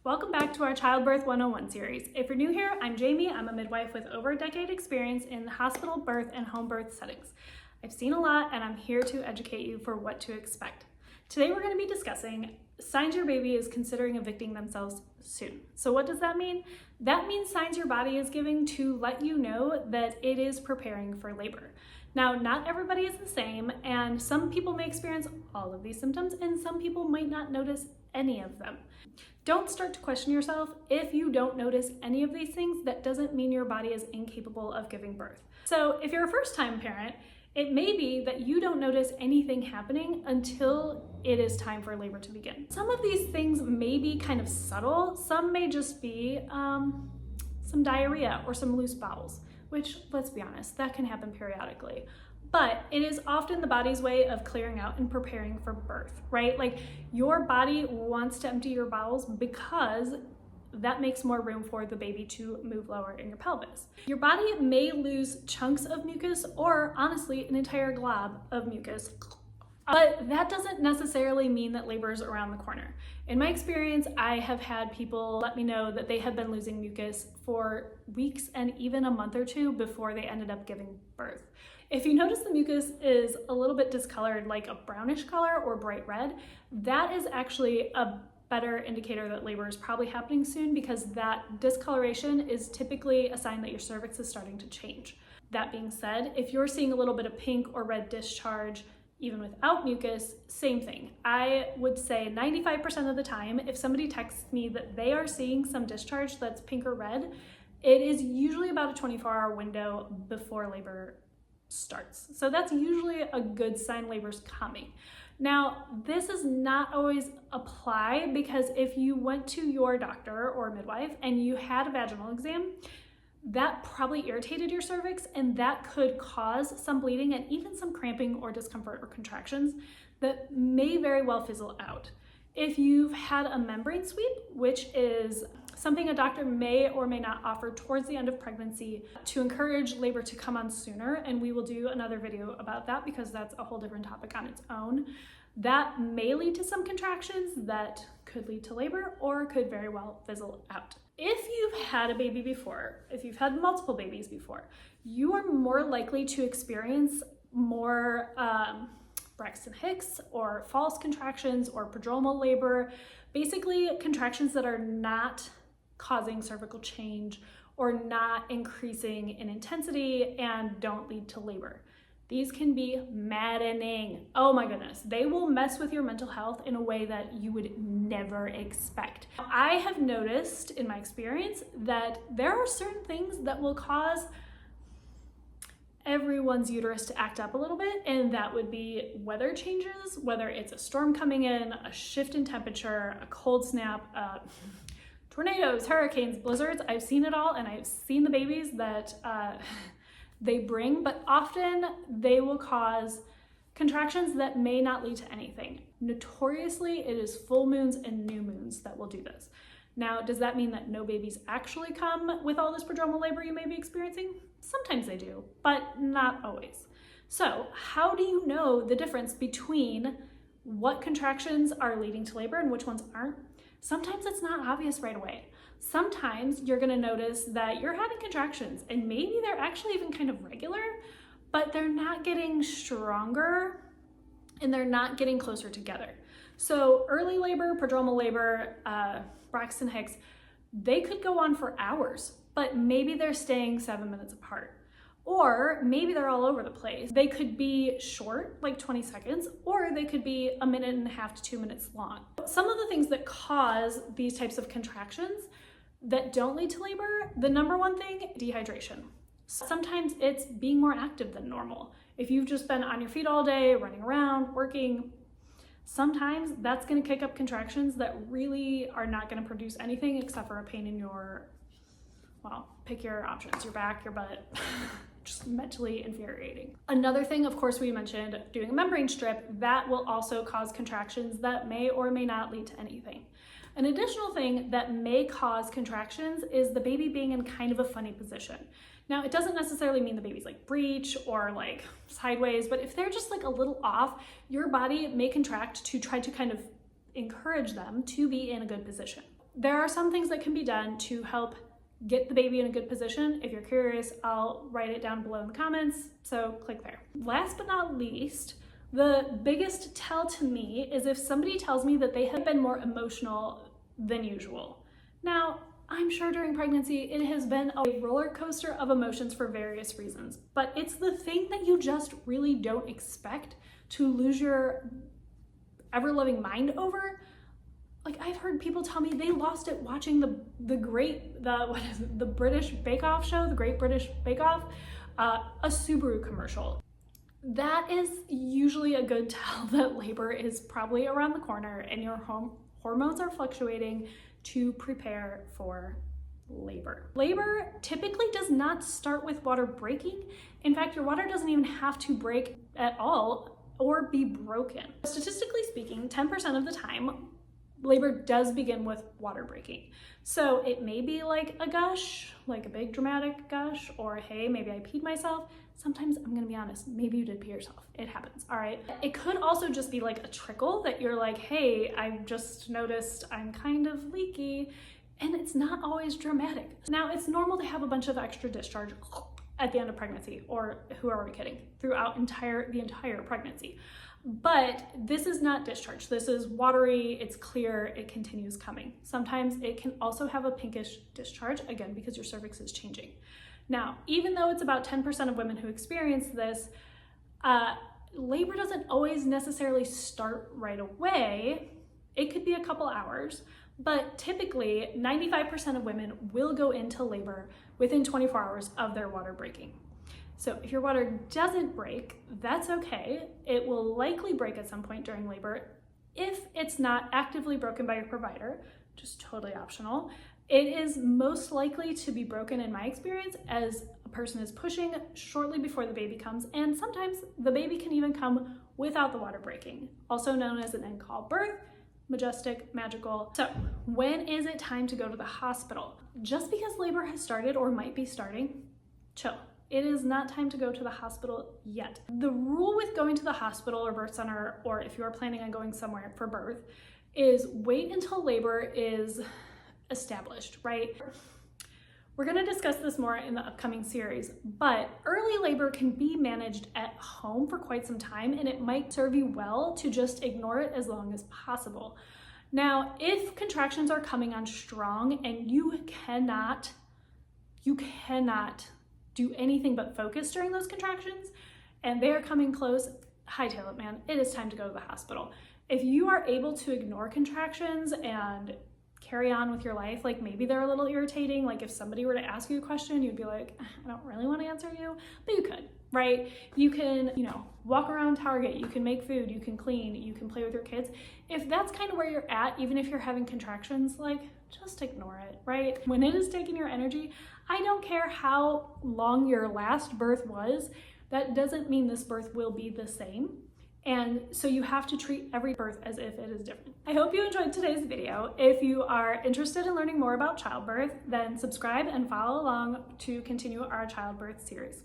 Welcome back to our Childbirth 101 series. If you're new here, I'm Jamie. I'm a midwife with over a decade experience in hospital birth and home birth settings. I've seen a lot and I'm here to educate you for what to expect. Today we're going to be discussing signs your baby is considering evicting themselves soon. So what does that mean? That means signs your body is giving to let you know that it is preparing for labor. Now, not everybody is the same, and some people may experience all of these symptoms and some people might not notice any of them. Don't start to question yourself. If you don't notice any of these things, that doesn't mean your body is incapable of giving birth. So if you're a first-time parent, it may be that you don't notice anything happening until it is time for labor to begin. Some of these things may be kind of subtle. Some may just be some diarrhea or some loose bowels, which, let's be honest, that can happen periodically. But it is often the body's way of clearing out and preparing for birth, right? Like your body wants to empty your bowels because that makes more room for the baby to move lower in your pelvis. Your body may lose chunks of mucus or honestly an entire glob of mucus, but that doesn't necessarily mean that labor is around the corner. In my experience, I have had people let me know that they had been losing mucus for weeks and even a month or two before they ended up giving birth. If you notice the mucus is a little bit discolored, like a brownish color or bright red, that is actually a better indicator that labor is probably happening soon, because that discoloration is typically a sign that your cervix is starting to change. That being said, if you're seeing a little bit of pink or red discharge, even without mucus, same thing. I would say 95% of the time, if somebody texts me that they are seeing some discharge that's pink or red, it is usually about a 24-hour window before labor starts. So that's usually a good sign labor's coming. Now, this does not always apply, because if you went to your doctor or midwife and you had a vaginal exam, that probably irritated your cervix, and that could cause some bleeding and even some cramping or discomfort or contractions that may very well fizzle out. If you've had a membrane sweep, which is something a doctor may or may not offer towards the end of pregnancy to encourage labor to come on sooner, and we will do another video about that because that's a whole different topic on its own, that may lead to some contractions that could lead to labor or could very well fizzle out. If you've had a baby before, if you've had multiple babies before, you are more likely to experience more Braxton Hicks or false contractions or prodromal labor, basically contractions that are not causing cervical change or not increasing in intensity and don't lead to labor. These can be maddening. Oh my goodness. They will mess with your mental health in a way that you would never expect. I have noticed in my experience that there are certain things that will cause everyone's uterus to act up a little bit, and that would be weather changes, whether it's a storm coming in, a shift in temperature, a cold snap, tornadoes, hurricanes, blizzards. I've seen it all, and I've seen the babies that they bring, but often they will cause contractions that may not lead to anything. Notoriously, it is full moons and new moons that will do this. Now, does that mean that no babies actually come with all this prodromal labor you may be experiencing? Sometimes they do, but not always. So how do you know the difference between what contractions are leading to labor and which ones aren't? Sometimes it's not obvious right away. Sometimes you're gonna notice that you're having contractions and maybe they're actually even kind of regular, but they're not getting stronger and they're not getting closer together. So early labor, prodromal labor, Braxton Hicks, they could go on for hours, but maybe they're staying 7 minutes apart. Or maybe they're all over the place. They could be short, like 20 seconds, or they could be 1.5 minutes to 2 minutes long. Some of the things that cause these types of contractions that don't lead to labor, the number one thing, dehydration. Sometimes it's being more active than normal. If you've just been on your feet all day, running around, working, sometimes that's gonna kick up contractions that really are not gonna produce anything except for a pain in your, well, pick your options, your back, your butt. Just mentally infuriating. Another thing, of course, we mentioned doing a membrane strip, that will also cause contractions that may or may not lead to anything. An additional thing that may cause contractions is the baby being in kind of a funny position. Now, it doesn't necessarily mean the baby's like breech or like sideways, but if they're just like a little off, your body may contract to try to kind of encourage them to be in a good position. there are some things that can be done to help get the baby in a good position. If you're curious, I'll write it down below in the comments, so click there. Last but not least, the biggest tell to me is if somebody tells me that they have been more emotional than usual. Now, I'm sure during pregnancy, it has been a roller coaster of emotions for various reasons, but it's the thing that you just really don't expect to lose your ever-loving mind over. Like, I've heard people tell me they lost it watching the British Bake Off show, the Great British Bake Off, a Subaru commercial. That is usually a good tell that labor is probably around the corner and your hormones are fluctuating to prepare for labor. Labor typically does not start with water breaking. In fact, your water doesn't even have to break at all or be broken. Statistically speaking, 10% of the time, labor does begin with water breaking. So it may be like a gush, like a big dramatic gush, or hey, maybe I peed myself. Sometimes, I'm gonna be honest, maybe you did pee yourself. It happens, all right? It could also just be like a trickle that you're like, hey, I've just noticed I'm kind of leaky, and it's not always dramatic. Now, it's normal to have a bunch of extra discharge at the end of pregnancy, or who are we kidding, throughout the entire pregnancy. But this is not discharge. This is watery, it's clear, it continues coming. Sometimes it can also have a pinkish discharge, again, because your cervix is changing. Now, even though it's about 10% of women who experience this, labor doesn't always necessarily start right away. It could be a couple hours, but typically 95% of women will go into labor within 24 hours of their water breaking. So if your water doesn't break, that's okay. It will likely break at some point during labor. If it's not actively broken by your provider, which is totally optional, it is most likely to be broken, in my experience, as a person is pushing shortly before the baby comes, and sometimes the baby can even come without the water breaking, also known as an end-call birth, majestic, magical. So when is it time to go to the hospital? Just because labor has started or might be starting, chill. It is not time to go to the hospital yet. The rule with going to the hospital or birth center, or if you are planning on going somewhere for birth, is wait until labor is established, right? We're gonna discuss this more in the upcoming series, but early labor can be managed at home for quite some time, and it might serve you well to just ignore it as long as possible. Now, if contractions are coming on strong and you cannot do anything but focus during those contractions, and they're coming close, hightail it, man. It is time to go to the hospital. If you are able to ignore contractions and carry on with your life, like maybe they're a little irritating, like if somebody were to ask you a question, you'd be like, I don't really want to answer you, but you could, right? You can, walk around Target, you can make food, you can clean, you can play with your kids. If that's kind of where you're at, even if you're having contractions, like just ignore it, right? When it is taking your energy, I don't care how long your last birth was, that doesn't mean this birth will be the same. And so you have to treat every birth as if it is different. I hope you enjoyed today's video. If you are interested in learning more about childbirth, then subscribe and follow along to continue our childbirth series.